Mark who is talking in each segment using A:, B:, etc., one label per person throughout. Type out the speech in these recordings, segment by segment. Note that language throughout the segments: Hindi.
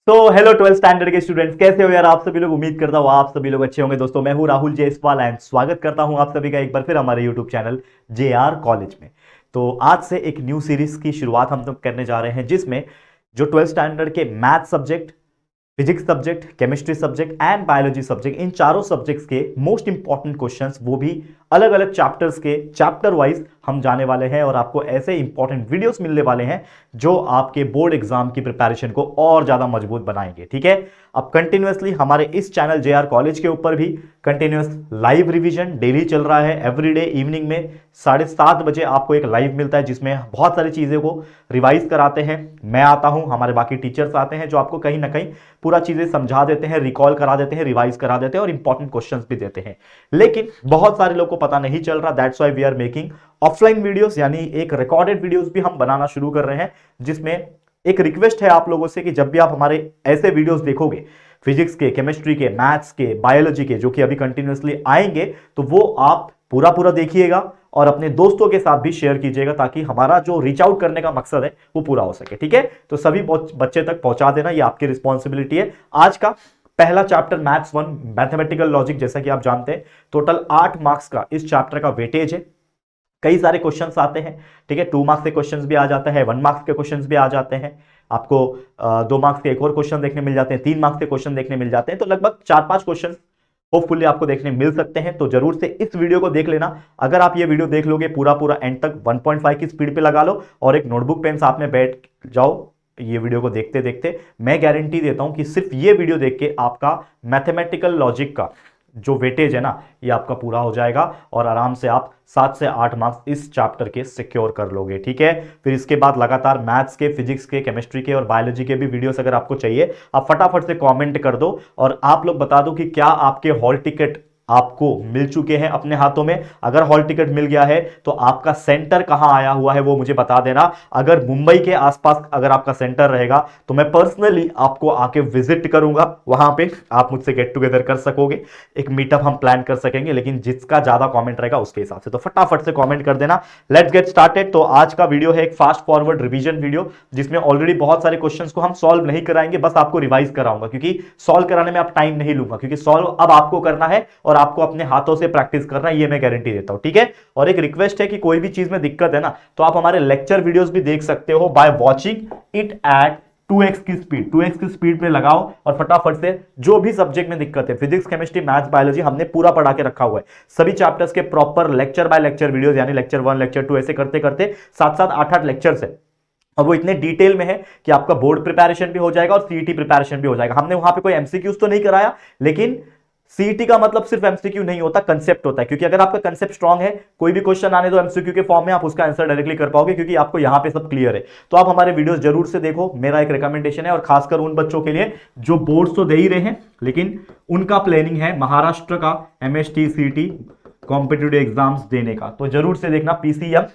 A: तो हेलो 12th स्टैंडर्ड के स्टूडेंट्स, कैसे हो यार आप सभी लोग। उम्मीद करता हूँ आप सभी लोग अच्छे होंगे। दोस्तों मैं हूँ राहुल जयसवाल एंड स्वागत करता हूँ आप सभी का एक बार फिर हमारे यूट्यूब चैनल जेआर कॉलेज में। तो आज से एक न्यू सीरीज की शुरुआत हम लोग करने जा रहे हैं, जिसमें जो 12th स्टैंडर्ड के math subject, physics subject, chemistry subject and biology subject, इन चारों सब्जेक्ट्स के मोस्ट इंपॉर्टेंट क्वेश्चंस, वो भी अलग अलग चैप्टर्स के चैप्टर वाइज हम जाने वाले हैं और आपको ऐसे इंपॉर्टेंट वीडियोस मिलने वाले हैं जो आपके बोर्ड एग्जाम की प्रिपरेशन को और ज्यादा मजबूत बनाएंगे। ठीक है, अब कंटिन्यूअसली हमारे इस चैनल जेआर कॉलेज के ऊपर भी कंटिन्यूअस लाइव रिवीजन डेली चल रहा है। एवरीडे इवनिंग में 7:30 बजे आपको एक लाइव मिलता है, जिसमें बहुत सारी चीजें को रिवाइज कराते हैं। मैं आता हूं, हमारे बाकी टीचर्स आते हैं जो आपको कहीं ना कहीं पूरा चीजें समझा देते हैं, रिकॉल करा देते हैं, रिवाइज करा देते हैं और इंपॉर्टेंट क्वेश्चंस भी देते हैं। लेकिन बहुत सारे लोग को पता नहीं चल रहा, that's why we are making offline videos, यानी एक रिकॉर्डेड वीडियोस भी हम बनाना शुरू कर रहे हैं। जिसमें एक रिक्वेस्ट है आप लोगों से कि जब भी आप हमारे ऐसे वीडियोस देखोगे, फिजिक्स के, केमिस्ट्री के, मैथ्स के, बायोलॉजी के, जो कि अभी कंटिन्यूअसली आएंगे, तो वो आप पूरा पूरा देखिएगा और अपने दोस्तों के साथ भी शेयर कीजिएगा, ताकि हमारा जो रीच आउट करने का मकसद है वो पूरा हो सके। ठीक है, तो सभी बच्चे तक पहुंचा देना, ये आपकी रिस्पॉन्सिबिलिटी है। आज का पहला चैप्टर मैथ्स 1 मैथमेटिकल लॉजिक, जैसा कि आप जानते हैं टोटल 8 मार्क्स का इस चैप्टर का वेटेज है। कई सारे क्वेश्चंस आते हैं, ठीक है, 2 मार्क्स के क्वेश्चंस भी आ जाते हैं, 1 मार्क्स के क्वेश्चंस भी आ जाते हैं, आपको 2 मार्क्स के एक और क्वेश्चन देखने मिल जाते हैं, 3 मार्क्स के क्वेश्चन देखने मिल जाते हैं। तो लगभग 4-5 क्वेश्चन होपफुली आपको देखने मिल सकते हैं। तो जरूर से इस वीडियो को देख लेना। अगर आप ये वीडियो देख लोगे पूरा पूरा एंड तक, 1.5 की स्पीड पे लगा लो और एक नोटबुक पेन साथ में बैठ जाओ ये वीडियो को देखते देखते, मैं गारंटी देता हूं कि सिर्फ ये वीडियो देख के आपका मैथमेटिकल लॉजिक का जो वेटेज है ना, ये आपका पूरा हो जाएगा और आराम से आप 7 से 8 मार्क्स इस चैप्टर के सिक्योर कर लोगे। ठीक है, फिर इसके बाद लगातार मैथ्स के, फिजिक्स के, केमिस्ट्री के और बायोलॉजी के भी वीडियोस अगर आपको चाहिए, आप फटाफट से कमेंट कर दो और आप लोग बता दो कि क्या आपके हॉल टिकट आपको मिल चुके हैं अपने हाथों में। अगर हॉल टिकट मिल गया है तो आपका सेंटर कहां आया हुआ है वो मुझे बता देना। अगर मुंबई के आसपास अगर आपका सेंटर रहेगा तो मैं पर्सनली आपको आके विजिट करूंगा, वहां पे आप मुझसे गेट टुगेदर कर सकोगे, एक मीटअप हम प्लान कर सकेंगे। लेकिन जिसका ज्यादा कमेंट रहेगा उसके हिसाब से, तो फटाफट से कमेंट कर देना। Let's get started. तो आज का वीडियो है एक फास्ट फॉरवर्ड रिवीजन वीडियो, जिसमें ऑलरेडी बहुत सारे क्वेश्चंस को हम सॉल्व नहीं कराएंगे, बस आपको रिवाइज कराऊंगा, क्योंकि सॉल्व कराने में आप टाइम नहीं लूंगा, क्योंकि सॉल्व अब आपको करना है और आपको अपने हाथों से प्रैक्टिस करना है, ये मैं गारंटी देता हूं। ठीक है, और एक रिक्वेस्ट है कि कोई भी चीज में दिक्कत है ना, तो आप हमारे लेक्चर वीडियोस भी देख सकते हो by watching it at 2x की स्पीड। 2x की स्पीड पे लगाओ और फटाफट से जो भी सब्जेक्ट में दिक्कत है, फिजिक्स, केमिस्ट्री, मैथ्स, बायोलॉजी, हमने पूरा पढ़ा के रखा हुआ है। सभी चैप्टर्स के proper lecture by lecture videos, यानी लेक्चर 1, लेक्चर 2, ऐसे करते करते 7-7, 8-8 लेक्चर्स है और वो इतने डिटेल में है कि आपका बोर्ड प्रिपरेशन भी हो जाएगा और सीईटी प्रिपरेशन भी हो जाएगा। हमने वहां पे कोई एमसीक्यूज तो नहीं कराया, लेकिन सीईटी का मतलब सिर्फ एमसीक्यू नहीं होता, कंसेप्ट होता है। क्योंकि अगर आपका कंसेप्ट स्ट्रांग है, कोई भी क्वेश्चन आने दो एमसीक्यू के फॉर्म में, आप उसका आंसर डायरेक्टली कर पाओगे, क्योंकि आपको यहां पे सब क्लियर है। तो आप हमारे वीडियोस जरूर से देखो, मेरा एक रिकमेंडेशन है, और खासकर उन बच्चों के लिए जो बोर्ड्स तो दे ही रहे हैं, लेकिन उनका प्लानिंग है महाराष्ट्र का एमएसटी सीईटी कॉम्पिटिटिव एग्जाम्स देने का। तो जरूर से देखना,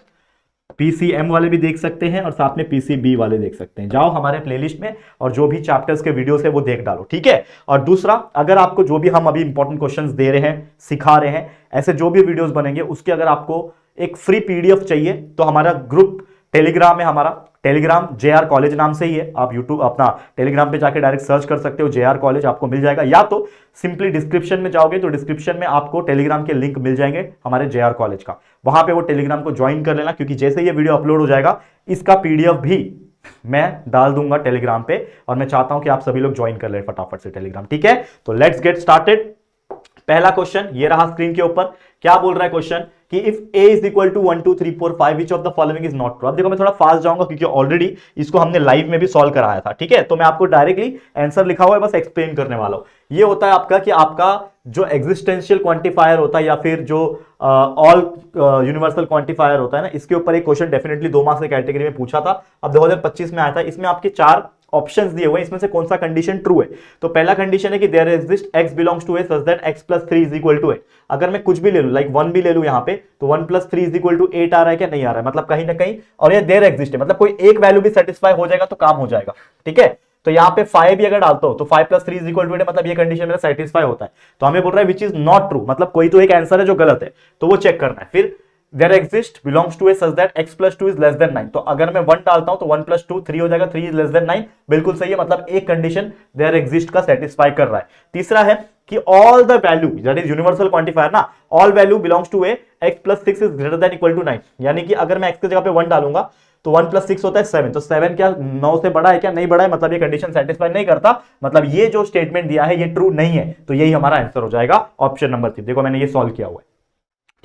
A: पीसीएम वाले भी देख सकते हैं और साथ में पीसीबी वाले देख सकते हैं। जाओ हमारे प्लेलिस्ट में और जो भी चैप्टर्स के वीडियोस है वो देख डालो। ठीक है, और दूसरा, अगर आपको जो भी हम अभी इंपॉर्टेंट क्वेश्चंस दे रहे हैं, सिखा रहे हैं, ऐसे जो भी वीडियोस बनेंगे, उसके अगर आपको एक फ्री पीडीएफ चाहिए तो हमारा ग्रुप टेलीग्राम है, हमारा टेलीग्राम जेआर कॉलेज नाम से ही है। आप यूट्यूब अपना टेलीग्राम पे जाके डायरेक्ट सर्च कर सकते हो, जेआर कॉलेज आपको मिल जाएगा, या तो सिंपली डिस्क्रिप्शन में जाओगे तो डिस्क्रिप्शन में आपको टेलीग्राम के लिंक मिल जाएंगे हमारे जेआर कॉलेज का, वहां पे वो टेलीग्राम को ज्वाइन कर लेना, क्योंकि जैसे ये वीडियो अपलोड हो जाएगा इसका पीडीएफ भी मैं डाल दूंगा टेलीग्राम पे, और मैं चाहता हूं कि आप सभी लोग ज्वाइन कर ले फटाफट से टेलीग्राम। ठीक है, तो लेट्स गेट स्टार्टेड। पहला क्वेश्चन ये रहा स्क्रीन के ऊपर। क्या बोल रहा है क्वेश्चन कि if a is equal to 1 2 3 4 5 which of the following is not true. अब देखो मैं थोड़ा फास्ट जाऊंगा क्योंकि ऑलरेडी इसको हमने लाइव में भी सॉल्व कराया था। ठीक है, तो मैं आपको डायरेक्टली आंसर लिखा हुआ है, बस एक्सप्लेन करने वाला हूं। ये होता है आपका कि आपका जो एग्जिस्टेंशियल क्वांटिफायर होता है, या फिर जो ऑल यूनिवर्सल क्वांटिफायर होता है ना, इसके ऊपर एक क्वेश्चन डेफिनेटली 2 मार्क्स की कैटेगरी में पूछा था, अब 2025 में आया था। इसमें आपके 4 ऑप्शंस दिए हुए हैं, इसमें से कौन सा कंडीशन ट्रू है। तो पहला कंडीशन है कि there exist x belongs to a such that x plus 3 is equal to a। अगर मैं कुछ भी ले लूं, लाइक 1 भी ले लूं यहां पे, तो 1 प्लस 3 इज इक्वल टू 8 आ रहा है क्या, नहीं आ रहा है, मतलब कहीं ना कहीं, और ये देयर एग्जिस्ट है, मतलब कोई एक वैल्यू भी सेटिस्फाई हो जाएगा तो काम हो जाएगा। ठीक है, तो यहां पे 5 भी अगर डालता हो तो 5 प्लस 3 इज इक्वल टू 8, मतलब ये कंडीशन मेरा सेटिस्फाई होता है। तो हमें बोल रहा है विच इज नॉट ट्रू, मतलब कोई तो एक आंसर है जो गलत है, तो वो चेक करना है। फिर there exist belongs to A such that x plus 2 is less than 9। तो अगर मैं 1 डालता हूं तो 1 प्लस 2 3 हो जाएगा, 3 इज लेस देन 9। बिल्कुल सही है, मतलब एक कंडीशन देयर एग्जिस्ट का सेटिस्फाई कर रहा है। तीसरा है कि all the value that is universal quantifier ना, all value belongs to A x plus 6 is greater than equal to 9। यानी कि अगर मैं x की जगह पे 1 डालूंगा तो 1 प्लस 6 होता है 7, तो 7 क्या 9 से बड़ा है क्या? नहीं बड़ा है, मतलब ये कंडीशन सेटिस्फाई नहीं करता, मतलब ये जो स्टेटमेंट दिया है ये ट्रू नहीं है। तो यही हमारा आंसर हो जाएगा ऑप्शन नंबर 3। देखो मैंने ये सॉल्व किया हुआ है,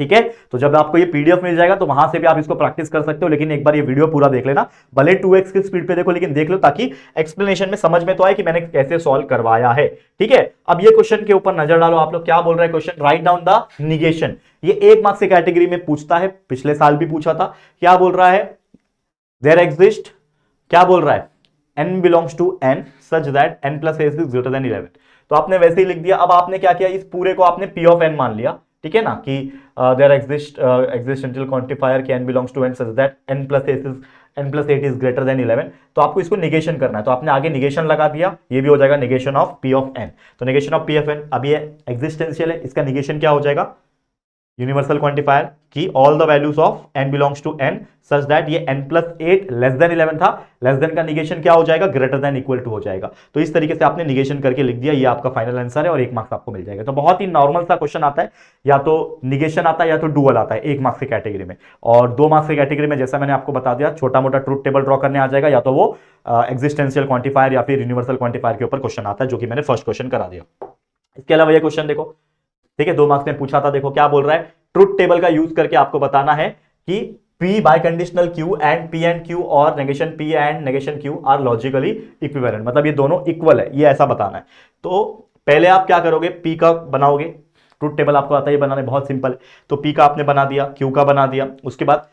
A: ठीक है। तो जब आपको ये पीडीएफ मिल जाएगा तो वहां से भी आप इसको प्रैक्टिस कर सकते हो, लेकिन एक बार ये वीडियो पूरा देख लेना, भले 2x की स्पीड पे देखो लेकिन देख लो, ताकि एक्सप्लेनेशन में समझ में तो आए कि मैंने कैसे सॉल्व करवाया है, ठीक है। अब ये क्वेश्चन के ऊपर नजर डालो आप लोग, क्या बोल रहा है question, write down the negation. ये 1 मार्क्स की कैटेगरी में पूछता है, पिछले साल भी पूछा था। क्या बोल रहा है, देयर एग्जिस्ट, क्या बोल रहा है, n belongs to n such that n plus a is greater than 11। तो आपने वैसे ही लिख दिया। अब आपने क्या किया, इस पूरे को आपने p ऑफ n मान लिया, ठीक है ना, कि देयर एग्जिस्टेंशियल क्वांटिफायर कि n belongs to n such that n plus 8 is greater than 11। तो आपको इसको निगेशन करना है, तो आपने आगे निगेशन लगा दिया, ये भी हो जाएगा negation of p of n। तो negation of p of n, अब ये एग्जिस्टेंशियल है, इसका निगेशन क्या हो जाएगा, यूनिवर्सल क्वांटिफायर की all the values of n belongs to n such that ये n प्लस 8 लेस देन 11 था, लेस देन का निगेशन क्या हो जाएगा, ग्रेटर देन इक्वल टू हो जाएगा। तो इस तरीके से आपने निगेशन करके लिख दिया, ये आपका फाइनल आंसर है और 1 मार्क्स आपको मिल जाएगा। तो बहुत ही नॉर्मल सा क्वेश्चन आता है, या तो निगेशन आता है या तो डुअल आता है 1 मार्क्स की कैटेगरी में। और 2 मार्क्स की कैटेगरी में जैसा मैंने आपको बता दिया, छोटा मोटा ट्रूथ टेबल ड्रॉ करने आ जाएगा, या तो वो एग्जिस्टेंशियल क्वांटिफायर या फिर यूनिवर्सल क्वांटिफायर के ऊपर क्वेश्चन आता है, जो कि मैंने फर्स्ट क्वेश्चन करा दिया। इसके अलावा ये क्वेश्चन देखो, ठीक है, 2 मार्क्स में पूछा था, देखो क्या बोल रहा है, ट्रुथ टेबल का यूज करके आपको बताना है कि P biconditional Q and P and Q और negation P and negation Q are logically equivalent, मतलब ये दोनों इक्वल है, ये ऐसा बताना है। तो पहले आप क्या करोगे, P का बनाओगे, ट्रुथ टेबल आपको आता है बनाने, बहुत सिंपल है। तो P का आपने बना दिया, Q का बना दिया, उसके बाद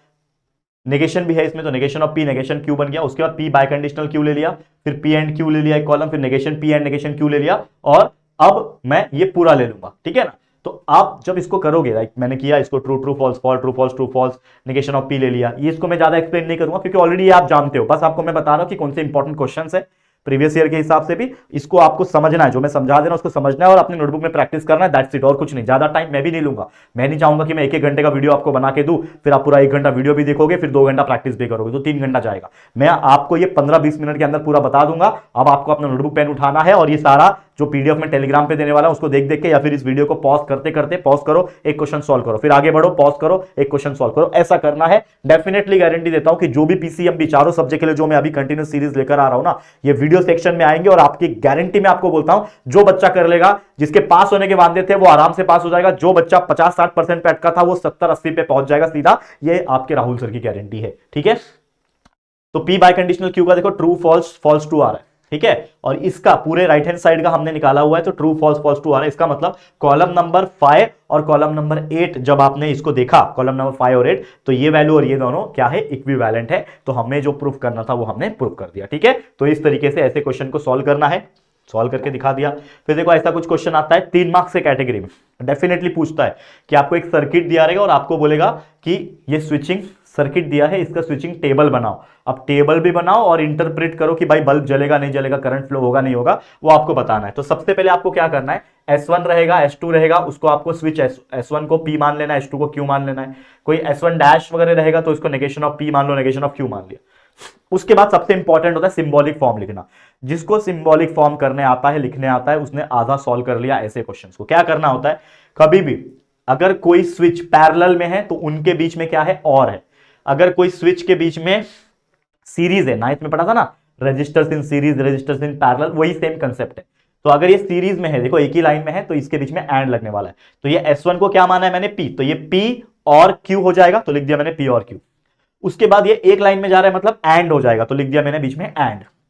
A: नेगेशन भी है इसमें, तो negation of P negation Q बन गया। उसके बाद P बाय कंडीशनल Q ले लिया, फिर P एंड Q ले लिया एक कॉलम, फिर negation P and negation Q ले लिया, और अब मैं ये पूरा ले लूंगा, ठीक है ना। तो आप जब इसको करोगे, लाइक मैंने किया, इसको true true false false true false true false, negation of P ले लिया, ये इसको मैं ज्यादा एक्सप्लेन नहीं करूंगा क्योंकि ऑलरेडी ये आप जानते हो, बस आपको मैं बता रहा हूं कि कौन से इंपॉर्टेंट क्वेश्चंस है प्रीवियस ईयर के हिसाब से भी, इसको आपको समझना है, जो मैं समझा दे रहा हूं उसको समझना है और अपने नोटबुक में प्रैक्टिस करना है, दैट्स इट, और कुछ नहीं। ज्यादा टाइम मैं भी नहीं लूंगा, मैं नहीं चाहूंगा कि मैं 1-1 घंटे का वीडियो आपको बना के दूं, फिर आप पूरा 1 घंटा वीडियो भी देखोगे, फिर 2 घंटा प्रैक्टिस भी करोगे, तो 3 घंटा जाएगा। मैं आपको ये 15-20 मिनट के अंदर पूरा बता दूंगा। अब आपको अपना नोटबुक पेन उठाना है और ये सारा जो पीडीएफ में टेलीग्राम पे देने वाला है उसको देख देख के, या फिर इस वीडियो को पॉज करते करते, पॉज करो, एक क्वेश्चन सॉल्व करो, फिर आगे बढ़ो, पॉज करो, एक क्वेश्चन सॉल्व करो, ऐसा करना है। डेफिनेटली गारंटी देता हूं कि जो भी पीसीएमबी चारों सब्जेक्ट के लिए जो मैं अभी कंटिन्यूस सीरीज लेकर आ रहा हूं ना, ये वीडियो सेक्शन में आएंगे और आपकी गारंटी मैं आपको बोलता हूं, जो बच्चा कर लेगा, जिसके पास होने के वादे थे वो आराम से पास हो जाएगा, जो बच्चा 50-60% पे अटका था वो 70-80 पे पहुंच जाएगा सीधा, ये आपके राहुल सर की गारंटी है, ठीक है। तो P बाय कंडीशनल Q का देखो ट्रू फॉल्स फॉल्स ट्रू आ रहा है, ठीक है, और इसका पूरे राइट हैंड साइड का हमने निकाला हुआ है, तो ट्रू फॉल्स फॉल्स ट्रू आ रहा है। इसका मतलब कॉलम नंबर 5 और कॉलम नंबर 8 जब आपने इसको देखा, कॉलम नंबर 5 और 8, तो ये वैल्यू और ये दोनों क्या है, इक्विवेलेंट है। तो हमें जो प्रूफ करना था वो हमने प्रूफ कर दिया, ठीक है। तो इस तरीके से ऐसे क्वेश्चन को सॉल्व करना है, सॉल्व करके दिखा दिया। फिर देखो ऐसा कुछ क्वेश्चन आता है 3 मार्क्स से कैटेगरी में, डेफिनेटली पूछता है कि आपको एक सर्किट दिया रहेगा और आपको बोलेगा कि ये स्विचिंग सर्किट दिया है, इसका स्विचिंग टेबल बनाओ। अब टेबल भी बनाओ और इंटरप्रेट करो कि भाई बल्ब जलेगा नहीं जलेगा, करंट फ्लो होगा नहीं होगा, वो आपको बताना है। तो सबसे पहले आपको क्या करना है, S1 रहेगा, S2 रहेगा, उसको आपको स्विच S1 को P मान लेना है, S2 को Q मान लेना है। कोई S1 डैश वगैरह रहेगा तो उसको नेगेशन ऑफ P मान लो, नेगेशन ऑफ Q मान लिया। उसके बाद सबसे इंपॉर्टेंट होता है सिंबॉलिक फॉर्म लिखना। जिसको सिंबॉलिक फॉर्म करने आता है, लिखने आता है, उसने आधा सॉल्व कर लिया ऐसे क्वेश्चंस को। क्या करना होता है, कभी भी अगर कोई स्विच पैरेलल में है तो उनके बीच में क्या है, और है। अगर कोई स्विच के बीच में सीरीज है, 9th में पढ़ा था ना, registers in series, registers in parallel, वही सेम कंसेप्ट है। तो अगर ये सीरीज में है, देखो एक ही लाइन में है, तो इसके बीच में एंड लगने वाला है। तो ये S1 को क्या माना है मैंने, P, तो ये P और Q हो जाएगा, तो लिख दिया मैंने P और Q। उसके बाद ये एक लाइन में जा रहा है, मतलब एंड हो जाएगा, तो लिख दिया मैंने बीच में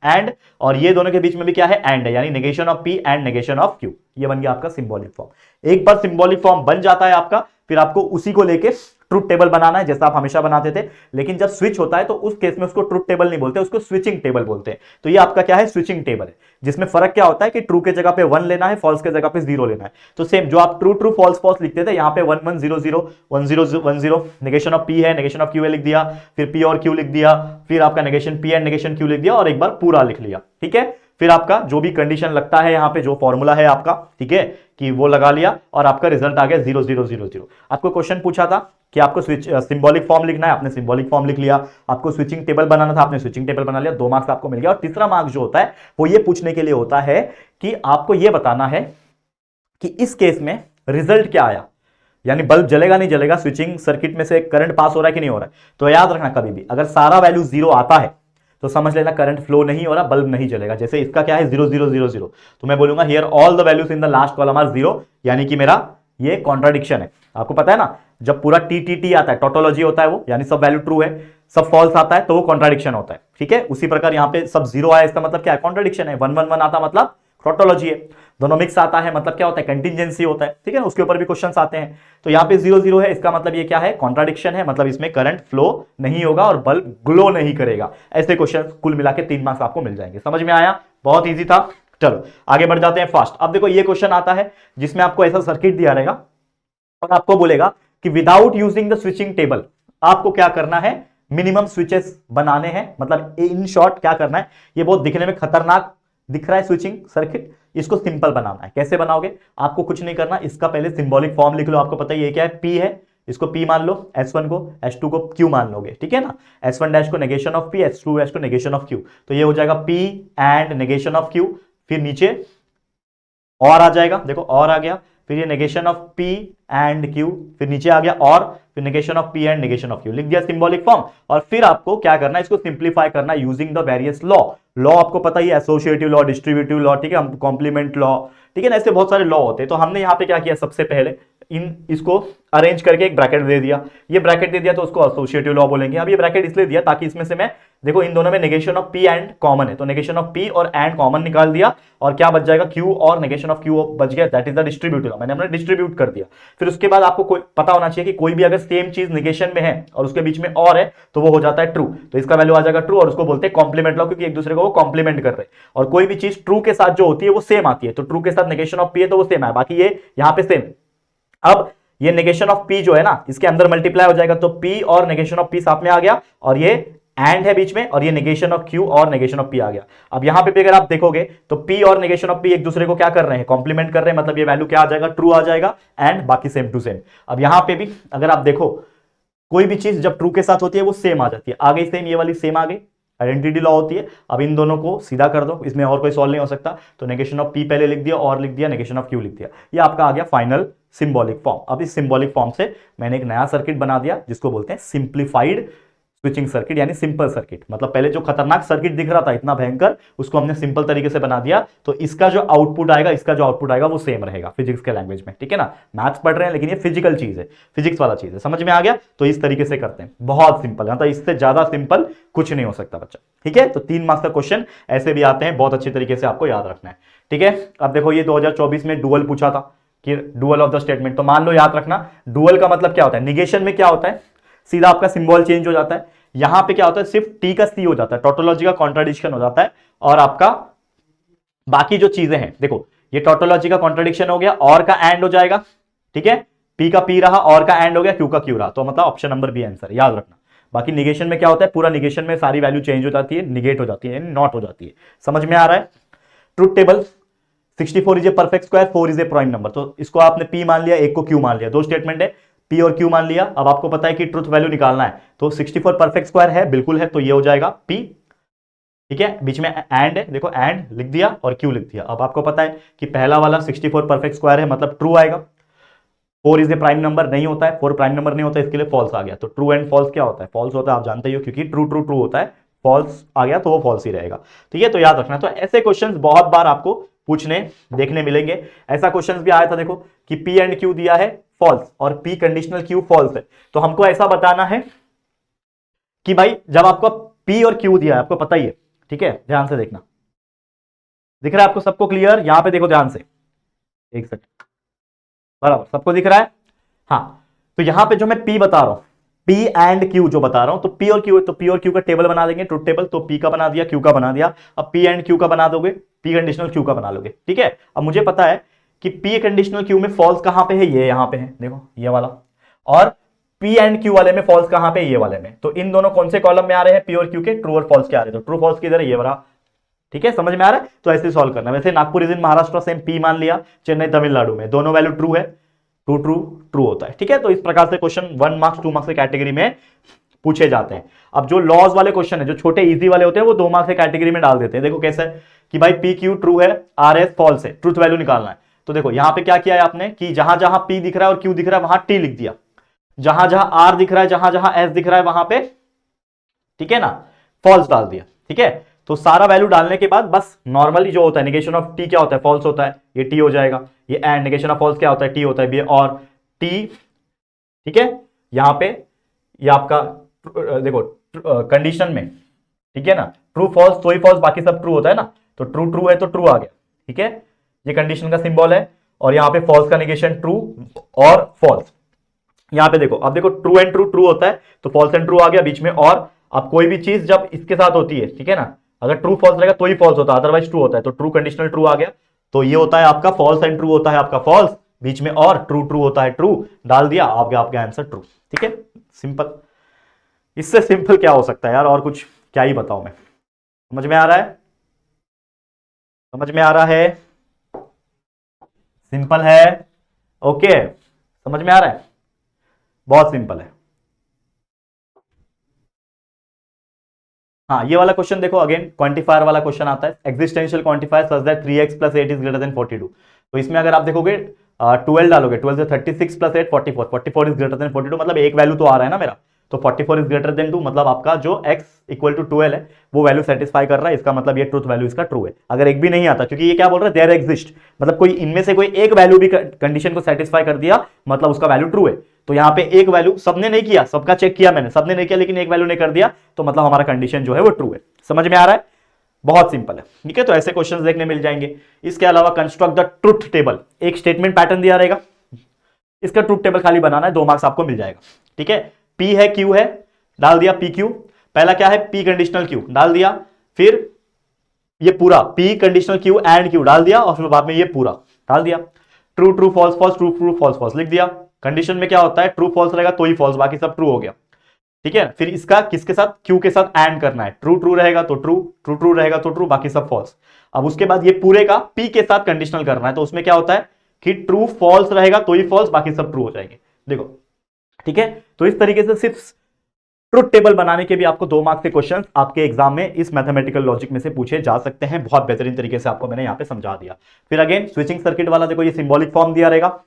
A: एंड, और ये दोनों के बीच में भी क्या है, एंड है, यानी negation of P and negation of Q। ये बन गया आपका सिंबॉलिक फॉर्म। एक बार सिंबॉलिक फॉर्म बन जाता है आपका, फिर आपको उसी को लेके ट्रुथ टेबल बनाना है, जैसा आप हमेशा बनाते थे। लेकिन जब स्विच होता है तो उस केस में उसको ट्रुथ टेबल नहीं बोलते, उसको स्विचिंग टेबल बोलते हैं। तो ये आपका क्या है, स्विचिंग टेबल है, जिसमें फर्क क्या होता है कि ट्रू के जगह पे 1 लेना है, फॉल्स के जगह पे 0 लेना है। तो सेम जो आप ट्रू ट्रू फॉल्स फॉल्स लिखते थे, यहाँ पे 1 1 0 0 1 0 1 0, नेगेशन ऑफ P है, नेगेशन ऑफ Q है लिख दिया, फिर P और Q लिख दिया, फिर आपका negation P and negation Q लिख दिया, और एक बार पूरा लिख लिया, ठीक है। फिर आपका जो भी कंडीशन लगता है यहाँ पे, जो फॉर्मूला है आपका, ठीक है, कि वो लगा लिया और आपका रिजल्ट आ गया 0000। आपको क्वेश्चन पूछा था कि आपको स्विच सिंबॉलिक फॉर्म लिखना है, आपने सिंबॉलिक फॉर्म लिख लिया। आपको स्विचिंग टेबल बनाना था, आपने स्विचिंग टेबल बना लिया, 2 मार्क्स आपको मिल गया। और तीसरा मार्क्स जो होता है वो ये पूछने के लिए होता है कि आपको ये बताना है कि इस केस में रिजल्ट क्या आया, यानी बल्ब जलेगा नहीं जलेगा, स्विचिंग सर्किट में से करंट पास हो रहा है कि नहीं हो रहा है। तो याद रखना कभी भी अगर सारा वैल्यू 0 आता है तो समझ लेना करंट फ्लो नहीं हो रहा, बल्ब नहीं जलेगा। जैसे इसका क्या है 0000, तो मैं बोलूंगा here all the values in the last column are 0, यानी कि मेरा ये कॉन्ट्राडिक्शन है। आपको पता है ना, जब पूरा टी आता है, टोटोलॉजी होता है वो, यानी सब वैल्यू ट्रू है, सब फॉल्स आता है तो वो कॉन्ट्राडिक्शन होता है, ठीक है। उसी प्रकार यहां पे सब 0 आया, इसका मतलब क्या है, कॉन्ट्राडिक्शन है। 111 आता मतलब टोटोलॉजी है। दोनों मिक्स आता है मतलब क्या होता है, कंटिजेंसी होता है, ठीक है ना। उसके ऊपर भी क्वेश्चंस आते हैं। तो यहाँ पे 00 है, इसका मतलब ये क्या है, कॉन्ट्राडिक्शन है, मतलब इसमें करंट फ्लो नहीं होगा और बल्ब ग्लो नहीं करेगा। ऐसे क्वेश्चन कुल मिला के 3 मार्क्स आपको मिल जाएंगे। समझ में आया, बहुत ईजी था। चलो आगे बढ़ जाते हैं फास्ट। अब देखो ये क्वेश्चन आता है जिसमें आपको ऐसा सर्किट दिया रहेगा और आपको बोलेगा कि without using the switching table आपको क्या करना है, मिनिमम स्विचेस बनाने हैं। मतलब इन शॉर्ट क्या करना है, ये बहुत दिखने में खतरनाक दिख रहा है स्विचिंग सर्किट, इसको सिंपल बनाना है। कैसे बनाओगे, आपको कुछ नहीं करना, इसका पहले सिंबॉलिक फॉर्म लिख लो। आपको पता है ये क्या है, P है, इसको P मान लो, S1 को, S2 को Q मान लोगे, ठीक है ना। S1 डैश को negation of P, S2 dash को नेगेशन ऑफ Q, तो ये हो जाएगा P and negation of Q। फिर नीचे और आ जाएगा, देखो और आ गया, फिर ये negation of P and Q, फिर नीचे आ गया और, फिर negation of P and negation of Q, लिख दिया सिंबॉलिक फॉर्म। और फिर आपको क्या करना है, इसको सिंप्लीफाई करना है using the various law. Law आपको पता ही है, एसोसिएटिव लॉ, डिस्ट्रीब्यूटिव लॉ, ठीक है, कॉम्प्लीमेंट लॉ, ठीक है ना, ऐसे बहुत सारे लॉ होते हैं। तो हमने यहाँ पे क्या किया, सबसे पहले इसको अरेंज करके एक ब्रैकेट दे दिया। ये ब्रैकेट दे दिया तो उसको एसोसिएटिव लॉ बोलेंगे। अब ये ब्रैकेट इसलिए दिया ताकि इसमें से मैं, देखो इन दोनों में negation of P and common है, तो नेगेशन ऑफ P और एंड कॉमन निकाल दिया और क्या बच जाएगा, Q और नेगेशन ऑफ Q बच गया, that is the distributive law. मैंने हमने डिस्ट्रीब्यूट कर दिया। फिर उसके बाद आपको कोई पता होना चाहिए कि कोई भी अगर सेम चीज नेगेशन में है और उसके बीच में और है तो वो हो जाता है ट्रू, तो इसका वैल्यू आ जाएगा ट्रू और उसको बोलते हैं कॉम्प्लीमेंट लॉ, क्योंकि एक दूसरे को वो कॉम्प्लीमेंट कर रहे हैं। और कोई भी चीज ट्रू के साथ जो होती है वो सेम आती है, तो ट्रू के साथ नेगेशन ऑफ P है तो वो सेम है, बाकी ये यहां पे सेम। अब ये नेगेशन ऑफ P जो है ना, इसके अंदर मल्टीप्लाई हो जाएगा, तो P और नेगेशन ऑफ P साथ में आ गया और ये एंड है बीच में, और ये नेगेशन ऑफ Q और नेगेशन ऑफ P आ गया। अब यहां पे भी अगर आप देखोगे तो P और नेगेशन ऑफ P एक दूसरे को क्या कर रहे हैं, कॉम्प्लीमेंट कर रहे हैं, मतलब ये वैल्यू क्या आ जाएगा, ट्रू आ जाएगा, एंड बाकी सेम टू सेम। अब यहां पे भी अगर आप देखो, कोई भी चीज जब ट्रू के साथ होती है वो सेम आ जाती है, आ गई सेम, ये वाली सेम आ गई, आइडेंटिटी लॉ होती है। अब इन दोनों को सीधा कर दो, इसमें और कोई सॉल्व नहीं हो सकता, तो नेगेशन ऑफ P पहले लिख दिया और लिख दिया नेगेशन ऑफ Q लिख दिया, ये आपका आ गया फाइनल सिंबॉलिक फॉर्म। अब इस सिंबॉलिक फॉर्म से मैंने एक नया सर्किट बना दिया जिसको बोलते हैं सिंप्लीफाइड स्विचिंग सर्किट, यानी सिंपल सर्किट। मतलब पहले जो खतरनाक सर्किट दिख रहा था इतना भयंकर, उसको हमने सिंपल तरीके से बना दिया, तो इसका जो आउटपुट आएगा, इसका जो आउटपुट आएगा वो सेम रहेगा फिजिक्स के लैंग्वेज में, ठीक है ना। मैथ्स पढ़ रहे हैं लेकिन ये फिजिकल चीज है, फिजिक्स वाला चीज है, समझ में आ गया। तो इस तरीके से करते हैं, बहुत सिंपल, मतलब इससे ज्यादा सिंपल कुछ नहीं हो सकता बच्चा, ठीक है। तो 3 मार्क्स का क्वेश्चन ऐसे भी आते हैं, बहुत अच्छे तरीके से आपको याद रखना है, ठीक है। अब देखो ये 2024 में डुअल पूछा था कि डुअल ऑफ द स्टेटमेंट, तो मान लो याद रखना डुअल का मतलब क्या होता है, निगेशन में क्या होता है, सीधा आपका सिंबल चेंज हो जाता है। यहां पे क्या होता है, सिर्फ T का C हो जाता है, टोटोलॉजी का कॉन्ट्राडिक्शन हो जाता है, और आपका बाकी जो चीजें हैं, देखो ये टोटोलॉजी का कॉन्ट्राडिक्शन हो गया, और का एंड हो जाएगा, ठीक है, P का P रहा, और का एंड हो गया, Q का Q रहा, तो मतलब ऑप्शन नंबर बी आंसर, याद रखना। बाकी निगेशन में क्या होता है, पूरा निगेशन में सारी वैल्यू चेंज हो जाती है, निगेट हो जाती है, नॉट हो जाती है। समझ में आ रहा है। Truth table 64 is a perfect square, 4 is a prime number, तो इसको आपने P मान लिया, एक को Q मान लिया, 2 स्टेटमेंट है, P और Q मान लिया। अब आपको पता है कि ट्रुथ वैल्यू निकालना है, तो 64 परफेक्ट स्क्वायर है, बिल्कुल है, तो ये हो जाएगा P, ठीक है। बीच में एंड है, देखो एंड लिख दिया और Q लिख दिया। अब आपको पता है कि पहला वाला 64 परफेक्ट स्क्वायर है, मतलब ट्रू आएगा। 4 इज ए प्राइम नंबर नहीं होता है, 4 प्राइम नंबर नहीं होता है, इसके लिए फॉल्स आ गया। तो ट्रू एंड फॉल्स क्या होता है, फॉल्स होता है, आप जानते ही हो, क्योंकि ट्रू ट्रू ट्रू होता है, फॉल्स आ गया तो वो फॉल्स ही रहेगा, ठीक है। तो याद रखना, तो ऐसे क्वेश्चंस बहुत बार आपको पूछने देखने मिलेंगे। ऐसा क्वेश्चन भी आया था देखो कि P एंड Q दिया है फॉल्स और P कंडीशनल Q फॉल्स है, तो हमको ऐसा बताना है कि भाई जब आपको P और Q दिया है, आपको पता ही है, ठीक है, ध्यान से देखना, दिख रहा है आपको सबको क्लियर, यहां पे देखो ध्यान से, एक सेकंड, बराबर सबको दिख रहा है, हाँ। तो यहां पे जो मैं P बता रहा हूं, P एंड Q जो बता रहा हूं, तो P और Q, तो P और Q का टेबल बना देंगे, ट्रुथ टेबल, तो P का बना दिया, Q का बना दिया। अब P एंड Q का बना दोगे, P कंडीशनल Q का बना लोगे, ठीक है। अब मुझे पता है कि P कंडीशनल Q में फॉल्स कहां पे है, ये यहां पे है, देखो ये वाला, और P एंड Q वाले में फॉल्स कहां पे, ये वाले में। तो इन दोनों कौन से कॉलम में आ रहे हैं, P और Q के ट्रू और फॉल्स के आ रहे हैं, तो ट्रू फॉल्स किधर है, ये वाला ठीक है, समझ में आ रहा है? तो ऐसे सॉल्व करना। वैसे Nagpur is in Maharashtra, same P मान लिया, चेन्नई तमिलनाडु में, दोनों वैल्यू ट्रू है, ट्रू ट्रू ट्रू होता है। ठीक है, तो इस प्रकार से क्वेश्चन 1 मार्क्स 2 मार्क्स की कैटेगरी में पूछे जाते हैं। अब जो लॉज वाले क्वेश्चन है, जो छोटे इजी वाले होते हैं, वो 2 मार्क्स की कैटेगरी में डाल देते हैं। देखो कैसे है कि भाई पी क्यू ट्रू है, आर एस फॉल्स है, ट्रूथ वैल्यू निकालना है। तो देखो यहां पे क्या किया है आपने कि जहां जहां पी दिख रहा है और क्यू दिख रहा है वहां टी लिख दिया, जहां जहां आर दिख रहा है, जहां जहां एस दिख रहा है वहां पे, ठीक है ना, फॉल्स डाल दिया। ठीक है, तो सारा वैल्यू डालने के बाद बस नॉर्मली जो होता है नेगेशन ऑफ टी क्या होता है, फॉल्स होता है, ये टी हो जाएगा, ये एंड नेगेशन ऑफ फॉल्स क्या होता है, टी होता है, और टी। ठीक है, यहां पे ये आपका देखो कंडीशन में, ठीक है ना, ट्रू फॉल्स तो ही फॉल्स, बाकी सब ट्रू होता है ना, तो ट्रू ट्रू है तो ट्रू आ गया। ठीक है, ये कंडीशन का सिंबल है, और यहां पे फॉल्स का नेगेशन ट्रू और फॉल्स। यहां पे देखो, अब देखो ट्रू एंड ट्रू ट्रू होता है तो फॉल्स एंड ट्रू आ गया बीच में। और अब कोई भी चीज जब इसके साथ होती है, ठीक है ना, अगर ट्रू फॉल्स रहेगा तो ही फॉल्स होता है, अदरवाइज ट्रू होता है, तो ट्रू कंडीशनल ट्रू आ गया। तो ये होता है आपका फॉल्स एंड ट्रू होता है आपका फॉल्स, बीच में और ट्रू ट्रू होता है ट्रू, डाल दिया आपका आंसर ट्रू। ठीक है, सिंपल, इससे सिंपल क्या हो सकता है यार, और कुछ क्या ही बताऊं मैं। समझ में आ रहा है? समझ में आ रहा है? सिंपल है, ओके, समझ में आ रहा है, बहुत सिंपल है। हाँ, ये वाला क्वेश्चन देखो, अगेन क्वांटिफायर वाला क्वेश्चन आता है, existential quantifier such that 3x + 8 is greater then 42। तो इसमें अगर आप देखोगे 12 डालोगे, 12 से 36 + 8 44, 44 इज ग्रेटर देन 42, मतलब एक वैल्यू तो आ रहा है ना मेरा, तो 44 इज ग्रेटर देन 2, मतलब आपका जो x = 12 है वो वैल्यू सेटिस्फाई कर रहा है, इसका मतलब ये ट्रूथ वैल्यू इसका ट्रू है। अगर एक भी नहीं आता, क्योंकि ये क्या बोल रहा है, देयर एग्जिस्ट, मतलब कोई इनमें से कोई एक वैल्यू भी कंडीशन को सेटिस्फाई कर दिया, मतलब उसका वैल्यू ट्रू है। तो यहां पे एक वैल्यू सबने नहीं किया, सबका चेक किया मैंने, सबने नहीं किया, लेकिन एक वैल्यू ने कर दिया, तो मतलब हमारा कंडीशन जो है वो ट्रू है। समझ में आ रहा है? बहुत सिंपल है। ठीक है, तो ऐसे क्वेश्चंस देखने मिल जाएंगे। इसके अलावा कंस्ट्रक्ट द ट्रुथ टेबल, एक स्टेटमेंट पैटर्न दिया रहेगा, इसका ट्रुथ टेबल खाली बनाना है, 2 मार्क्स आपको मिल जाएगा। ठीक है, पी है क्यू है, डाल दिया पी क्यू, पहला क्या है पी कंडीशनल क्यू डाल दिया, फिर ये पूरा P conditional Q and Q डाल दिया, और फिर बाद में ये पूरा डाल दिया, true true false false, true true false false लिख दिया। कंडीशन में क्या होता है, ट्रू फॉल्स रहेगा तो ही फॉल्स, बाकी सब ट्रू हो गया। ठीक है, फिर इसका किसके साथ, क्यू के साथ एंड करना है, ट्रू ट्रू रहेगा तो ट्रू, ट्रू ट्रू रहेगा तो ट्रू, बाकी सब फॉल्स। अब उसके बाद ये पूरे का पी के साथ कंडीशनल करना है, तो उसमें क्या होता है कि ट्रू फॉल्स रहेगा तो ही फॉल्स, बाकी सब ट्रू हो जाएंगे। देखो, ठीक है, तो इस तरीके से सिर्फ ट्रुथ टेबल बनाने के भी आपको 2 मार्क्स के क्वेश्चंस आपके एग्जाम में इस मैथमेटिकल लॉजिक में से पूछे जा सकते हैं। बहुत बेहतरीन तरीके से आपको मैंने यहां पे समझा दिया। फिर अगेन स्विचिंग सर्किट वाला देखो, ये सिंबॉलिक फॉर्म दिया रहेगा,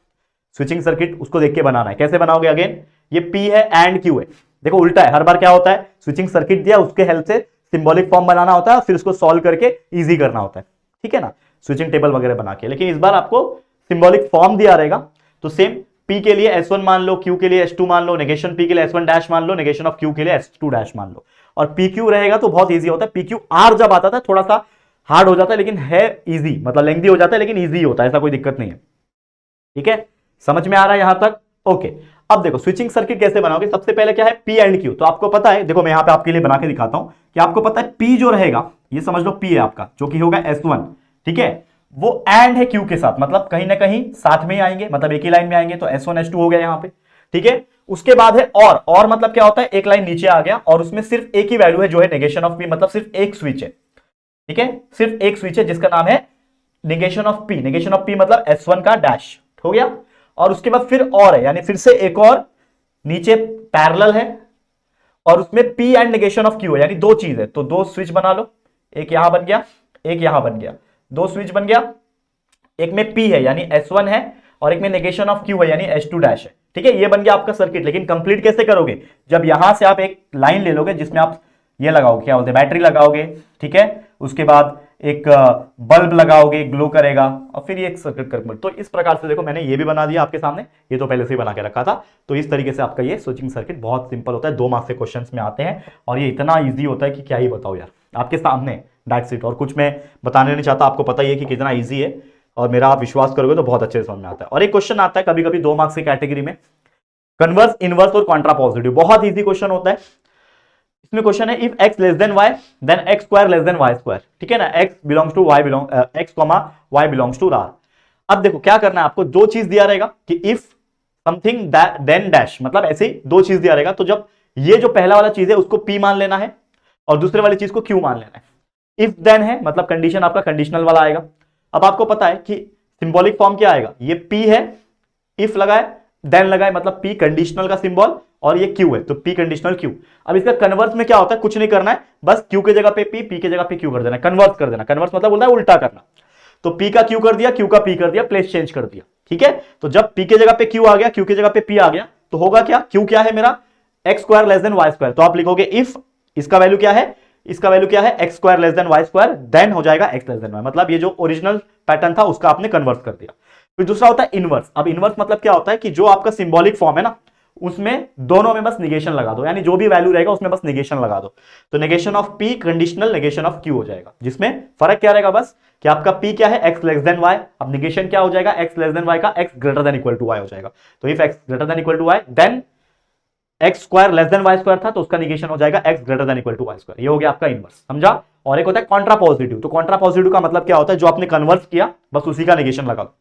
A: स्विचिंग सर्किट उसको देख के बनाना है। कैसे बनाओगे, अगेन ये P है एंड Q है, देखो उल्टा है, हर बार क्या होता है, स्विचिंग सर्किट दिया उसके हेल्प से सिंबॉलिक फॉर्म बनाना होता है, फिर उसको सॉल्व करके इजी करना होता है। ठीक है ना, स्विचिंग टेबल वगैरह बना के। लेकिन इस बार आपको सिंबॉलिक फॉर्म दिया रहेगा, तो सेम P के लिए S1 मान लो, Q के लिए S2 मान लो, नेगेशन P के लिए S1 डैश मान लो, नेगेशन ऑफ Q के लिए S2 डैश मान लो। और PQ रहेगा तो बहुत इजी होता है, PQR जब आता था थोड़ा सा हार्ड हो जाता है, लेकिन है इजी, मतलब लेंथी हो जाता है लेकिन इजी होता है, ऐसा कोई दिक्कत नहीं है। ठीक है, समझ में आ रहा है यहां तक? ओके, अब देखो स्विचिंग सर्किट कैसे बनाओगे। सबसे पहले क्या है, P एंड Q, तो आपको पता है, देखो मैं यहां पे आपके लिए बना के दिखाता हूं कि आपको पता है P जो रहेगा, ये समझ लो P है आपका, जो कि होगा S1, ठीक है, वो एंड है Q के साथ, मतलब कहीं ना कहीं साथ में ही आएंगे, मतलब एक ही लाइन में आएंगे, तो S1 S2 हो गया यहां पे। ठीक है, उसके बाद है और मतलब क्या होता है, एक लाइन नीचे आ गया और उसमें सिर्फ एक ही वैल्यू है जो है नेगेशन ऑफ P, मतलब सिर्फ एक स्विच है। ठीक है, सिर्फ एक स्विच है जिसका नाम है negation of P, negation of P मतलब S1 का डैश हो गया। और उसके बाद फिर और है, यानी फिर से एक और नीचे पैरेलल है, और उसमें P and negation of Q है, यानी 2 चीज है, तो 2 स्विच बना लो, एक यहां बन गया, एक यहां बन गया, 2 स्विच बन गया, एक में P है यानी S1 है, और एक में नेगेशन ऑफ Q है यानी S2 डैश है। ठीक है, ये बन गया आपका सर्किट। लेकिन कंप्लीट कैसे करोगे, जब यहां से आप एक लाइन ले लोगे जिसमें आप ये लगाओगे, क्या बोलते हैं, बैटरी लगाओगे, ठीक है, उसके बाद एक बल्ब लगाओगे, ग्लो करेगा, और फिर ये एक सर्किट करोगे। तो इस प्रकार से देखो मैंने ये भी बना दिया आपके सामने, ये तो पहले से ही बना के रखा था। तो इस तरीके से आपका ये स्विचिंग सर्किट बहुत सिंपल होता है, 2 मार्क्स के क्वेश्चंस में आते हैं, और ये इतना ईजी होता है कि क्या ही बताओ यार, आपके सामने डाइट सीट, और कुछ मैं बताने नहीं चाहता, आपको पता ही है कि कितना ईजी है, और मेरा आप विश्वास करोगे तो बहुत अच्छे से समझ में आता है। और एक क्वेश्चन आता है कभी कभी 2 मार्क्स की कैटेगरी में, कन्वर्स, इनवर्स और कॉन्ट्रा पॉजिटिव, बहुत ईजी क्वेश्चन होता है। इसमें क्वेश्चन है if x less than y then x square less than y square, ठीक है ना, x belongs to y belong x comma y belongs to r। अब देखो क्या करना है आपको, 2 चीज दिया रहेगा कि इफ समथिंग देन डैश, मतलब ऐसे ही 2 चीज दिया रहेगा, तो जब ये जो पहला वाला चीज है उसको p मान लेना है और दूसरे वाली चीज को q मान लेना है। इफ देन है मतलब कंडीशन आपका कंडीशनल वाला आएगा। अब आपको पता है कि सिंबॉलिक फॉर्म क्या आएगा, ये P है, इफ लगाए देन लगाए मतलब P कंडीशनल का सिंबल और ये Q है तो P कंडीशनल Q। अब इसका कन्वर्स में क्या होता है, कुछ नहीं करना है, बस Q के जगह पे P के जगह पे Q कर देना, कन्वर्स कर देना। कन्वर्स मतलब बोलता है उल्टा करना। तो P का Q कर दिया, Q का P कर दिया, प्लेस चेंज कर दिया। ठीक है, तो जब P के जगह पे Q आ गया, Q के जगह पे P आ गया तो होगा क्या, Q क्या है मेरा x square less than y square. तो आप लिखोगे इफ इसका वैल्यू क्या है, इसका वैल्यू क्या है x square less than y square, then हो जाएगा एक्स लेस देन वाई। मतलब ये जो ओरिजिनल पैटर्न था उसका आपने कन्वर्ट कर दिया। फिर दूसरा होता है इनवर्स। अब इनवर्स मतलब क्या होता है कि जो आपका सिंबॉलिक फॉर्म है ना उसमें दोनों में बस निगेशन लगा दो, यानी जो भी वैल्यू रहेगा उसमें बस निगेशन लगा दो। तो negation of P conditional negation of Q हो जाएगा, जिसमें फर्क क्या रहेगा बस कि आपका P क्या है एक्स लेस देन वाई, अब निगेशन क्या हो जाएगा एक्स लेस देन वाई का x greater than equal to y हो जाएगा। तो if x greater than equal to y then x square less than y square था तो उसका निगेशन हो जाएगा x greater than equal to y square. ये हो गया आपका इनवर्स, समझा। और एक होता है कॉन्ट्रा पॉजिटिव। तो कॉन्ट्रा पॉजिटिव का मतलब क्या होता है, जो आपने कन्वर्स किया बस उसी का निगेशन लगा दो।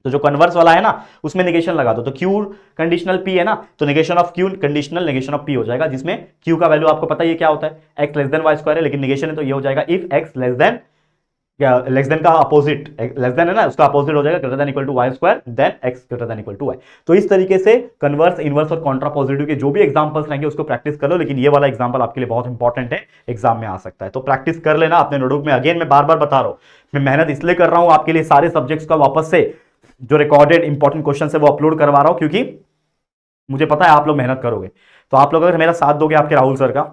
A: तो जो कन्वर्स वाला है ना उसमें निगेशन लगा दो। तो Q कंडीशनल P है ना तो negation of Q conditional negation of P हो जाएगा, जिसमें Q का वैल्यू आपको पता है ये क्या होता है x less than y square है, लेकिन निगेशन है तो ये हो जाएगा if x less than, less than का अपोजिट लेस देन है ना उसका अपोजिट हो जाएगा greater than equal to y square then x greater than equal to y. तो इस तरीके से कन्वर्स इनवर्स और कॉन्ट्रा पॉजिटिव के जो भी एग्जांपल्स रहेंगे उसको प्रैक्टिस कर लो, लेकिन ये वाला एग्जांपल आपके लिए बहुत इंपॉर्टेंट है, एग्जाम में आ सकता है। तो प्रैक्टिस कर लेना अपने नोटबुक में। अगेन मैं बार बार बता रहा हूं मैं मेहनत इसलिए कर रहा हूं आपके लिए, सारे सब्जेक्ट्स का वापस से जो रिकॉर्डेड इंपॉर्टेंट क्वेश्चन है वो अपलोड करवा रहा हूं, क्योंकि मुझे पता है आप लोग मेहनत करोगे। तो आप लोग अगर मेरा साथ दोगे आपके राहुल सर का,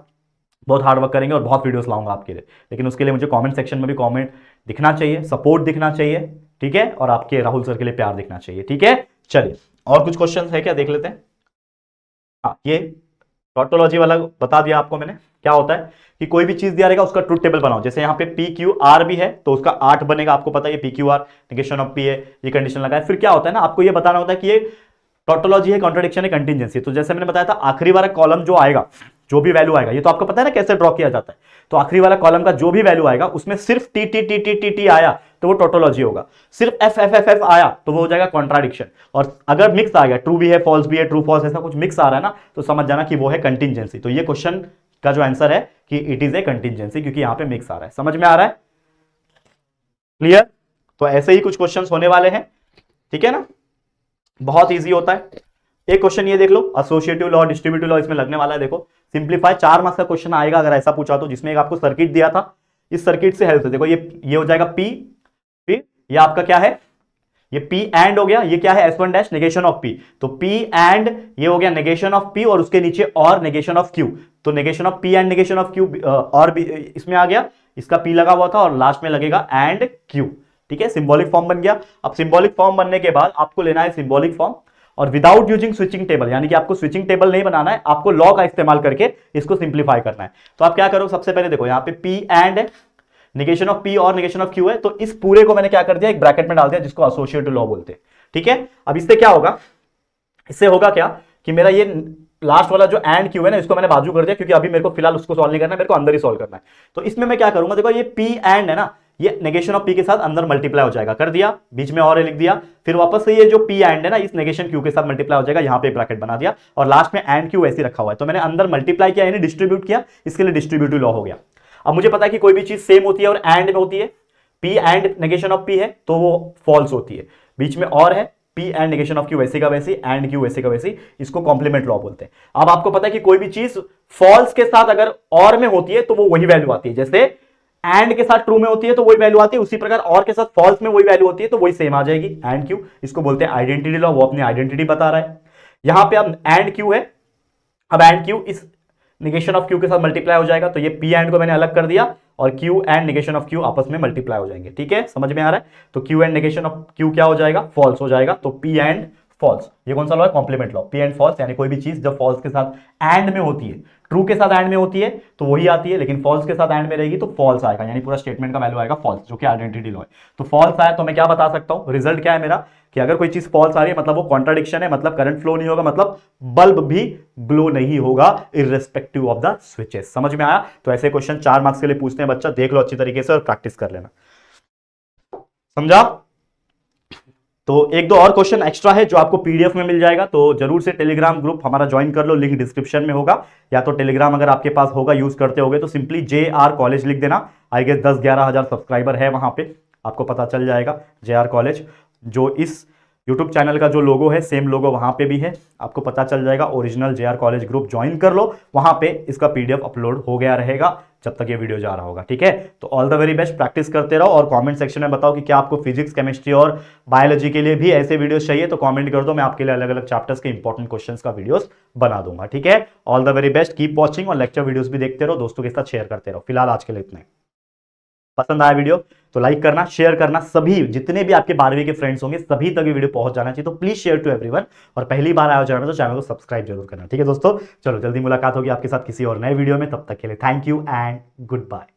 A: बहुत हार्ड वर्क करेंगे और बहुत वीडियोस लाऊंगा आपके लिए, लेकिन उसके लिए मुझे कमेंट सेक्शन में भी कमेंट दिखना चाहिए, सपोर्ट दिखना चाहिए, ठीक है, और आपके राहुल सर के लिए प्यार दिखना चाहिए, ठीक है। चलिए और कुछ क्वेश्चन है क्या, देख लेते हैं। हाँ, ये टोटोलॉजी वाला बता दिया आपको मैंने। क्या होता है कि कोई भी चीज दिया रहेगा उसका ट्रुथ टेबल बनाओ। जैसे यहाँ पे पी क्यू आर भी है तो उसका 8 बनेगा, आपको पता है ये P Q R negation of P है, ये कंडीशन लगा है। फिर क्या होता है ना आपको ये बताना होता है कि ये टोटोलॉजी है, कॉन्ट्रडिक्शन है, कंटिजेंसी। तो जैसे मैंने बताया था आखिरी वाला कॉलम जो आएगा जो भी वैल्यू आएगा, ये तो आपको पता है ना कैसे ड्रॉ किया जाता है। तो आखिरी वाला कॉलम का जो भी वैल्यू आएगा उसमें सिर्फ T T T T T T आया तो वो टोटोलॉजी होगा, सिर्फ एफ एफ एफ एफ आया तो वो हो जाएगा कॉन्ट्राडिक्शन। और अगर मिक्स आ गया, ट्रू भी है फॉल्स भी है, ट्रू फॉल्स ऐसा कुछ मिक्स आ रहा है ना, तो समझ जाना कि वो है कंटिजेंसी। तो ये क्वेश्चन का जो आंसर है कि इट इज ए कंटिजेंसी, क्योंकि यहां पे मिक्स आ रहा है। समझ में आ रहा है, क्लियर। तो ऐसे ही कुछ क्वेश्चंस होने वाले हैं, ठीक है ना, बहुत इजी होता है। एक क्वेश्चन ये देख लो, एसोसिएटिव लॉ डिस्ट्रीब्यूटिव लॉ इसमें लगने वाला है। देखो सिंप्लीफाई, 4 मार्क्स का क्वेश्चन आएगा अगर ऐसा पूछा तो, जिसमें एक आपको सर्किट दिया था, इस सर्किट से हेल्प से देखो ये हो जाएगा P, फिर ये आपका क्या है, ये P एंड हो गया, ये क्या है S1 dash negation of P, तो P एंड ये हो गया नेगेशन ऑफ P और उसके नीचे और नेगेशन ऑफ Q, तो negation of P and negation of Q और भी इसमें आ गया, इसका P लगा हुआ था और लास्ट में लगेगा एंड Q, ठीक है, सिंबॉलिक फॉर्म बन गया। अब सिंबॉलिक फॉर्म बनने के बाद आपको लेना है सिंबॉलिक फॉर्म और विदाउट यूजिंग स्विचिंग टेबल, यानी कि आपको स्विचिंग टेबल नहीं बनाना है, आपको लॉ का इस्तेमाल करके इसको सिंप्लीफाई करना है। तो आप क्या करो, सबसे पहले देखो यहाँ पे P and negation of P और नेगेशन ऑफ Q है, तो इस पूरे को मैंने क्या कर दिया एक ब्रैकेट में डाल दिया, जिसको एसोसिएटिव लॉ बोलते हैं, ठीक है। अब इससे क्या होगा, इससे होगा क्या कि मेरा ये लास्ट वाला जो एंड Q है ना इसको मैंने बाजू कर दिया, क्योंकि अभी मेरे को फिलहाल उसको सॉल्व नहीं करना है, मेरे को अंदर ही सॉल्व करना है। तो इसमें मैं क्या करूंगा, देखो ये P एंड है ना, ये नेगेशन ऑफ P के साथ अंदर मल्टीप्लाई हो जाएगा, कर दिया, बीच में और लिख दिया, फिर वापस से ये जो P एंड है ना इस नेगेशन Q के साथ मल्टीप्लाई हो जाएगा, यहां पे ब्रैकेट बना दिया और लास्ट में एंड Q ऐसे रखा हुआ है। तो मैंने अंदर मल्टीप्लाई किया यानी डिस्ट्रीब्यूट किया, इसके लिए डिस्ट्रीब्यूटिव लॉ हो गया। अब मुझे पता है कि कोई भी चीज सेम होती है और एंड में होती है, P and negation of P है तो वो फॉल्स होती है, बीच में और है P and negation of Q वैसे का वैसे, एंड Q वैसे का वैसे, इसको कॉम्प्लीमेंट लॉ बोलते हैं। अब आपको पता है कि कोई भी चीज फॉल्स के साथ अगर और में होती है तो वो वही वैल्यू आती है, जैसे एंड के साथ ट्रू में होती है तो वही वैल्यू आती है, उसी प्रकार और के साथ फॉल्स में वही वैल्यू होती है तो वही सेम आ जाएगी, एंड Q। इसको बोलते हैं आइडेंटिटी लॉ, वो अपनी आइडेंटिटी बता रहा है। यहां पे अब एंड Q है, अब एंड Q इस नेगेशन ऑफ Q के साथ मल्टीप्लाई हो जाएगा, तो ये P एंड को मैंने अलग कर दिया और Q and negation of Q आपस में मल्टीप्लाई हो जाएंगे, ठीक है, समझ में आ रहा है। तो Q and negation of Q क्या हो जाएगा, फॉल्स हो जाएगा, तो P एंड फॉल्स, ये कौन सा लॉ है, complement law. P and false यानी कोई भी चीज जब फॉल्स के साथ एंड में होती है, ट्रू के साथ एंड में होती है तो वही आती है, लेकिन फॉल्स के साथ एंड में रहेगी तो फॉल्स आएगा, यानी पूरा स्टेटमेंट का वैल्यू आएगा फॉल्स, जो कि आइडेंटिटी लॉ है। तो फॉल्स आया तो मैं क्या बता सकता हूं, रिजल्ट क्या है मेरा, कि अगर कोई चीज फॉल्स आ रही है मतलब वो कॉन्ट्राडिक्शन है, मतलब करंट फ्लो नहीं होगा, मतलब बल्ब भी ग्लो नहीं होगा इररिस्पेक्टिव ऑफ द स्विचेस। समझ में आया। तो ऐसे क्वेश्चन 4 मार्क्स के लिए पूछते हैं, बच्चा देख लो अच्छी तरीके से और प्रैक्टिस कर लेना, समझा। तो एक दो और क्वेश्चन एक्स्ट्रा है जो आपको पीडीएफ में मिल जाएगा, तो जरूर से टेलीग्राम ग्रुप हमारा ज्वाइन कर लो, लिंक डिस्क्रिप्शन में होगा। या तो टेलीग्राम अगर आपके पास होगा, यूज करते होगे, तो सिंपली JR कॉलेज लिख देना। आई गेस 10-11 हजार सब्सक्राइबर है वहां पे, आपको पता चल जाएगा JR कॉलेज। जो इस यूट्यूब चैनल का जो लोगो है सेम लोगो वहां पे भी है, आपको पता चल जाएगा। Original JR college group join कर लो, वहां पे इसका पीडीएफ अपलोड हो गया रहेगा जब तक ये वीडियो जा रहा होगा, ठीक है। तो all the very best, practice करते रहो और कमेंट सेक्शन में बताओ कि क्या आपको फिजिक्स, केमिस्ट्री और बायोलॉजी के लिए भी ऐसे वीडियोस चाहिए, तो कमेंट कर दो, मैं आपके लिए अलग अलग चैप्टर्स के इंपॉर्टेंट क्वेश्चंस का वीडियोस बना दूंगा, ठीक है। All the very best, keep watching और लेक्चर वीडियोस भी देखते रहो, दोस्तों के साथ शेयर करते रहो। फिलहाल आज के लिए इतना ही। पसंद आया वीडियो तो लाइक करना, शेयर करना, सभी जितने भी आपके 12वीं के फ्रेंड्स होंगे सभी तक ये वीडियो पहुंच जाना चाहिए, तो प्लीज शेयर टू एवरीवन। और पहली बार आया हो चैनल में तो चैनल को सब्सक्राइब जरूर करना, ठीक है दोस्तों। चलो जल्दी मुलाकात होगी आपके साथ किसी और नए वीडियो में, तब तक के लिए thank you and good bye.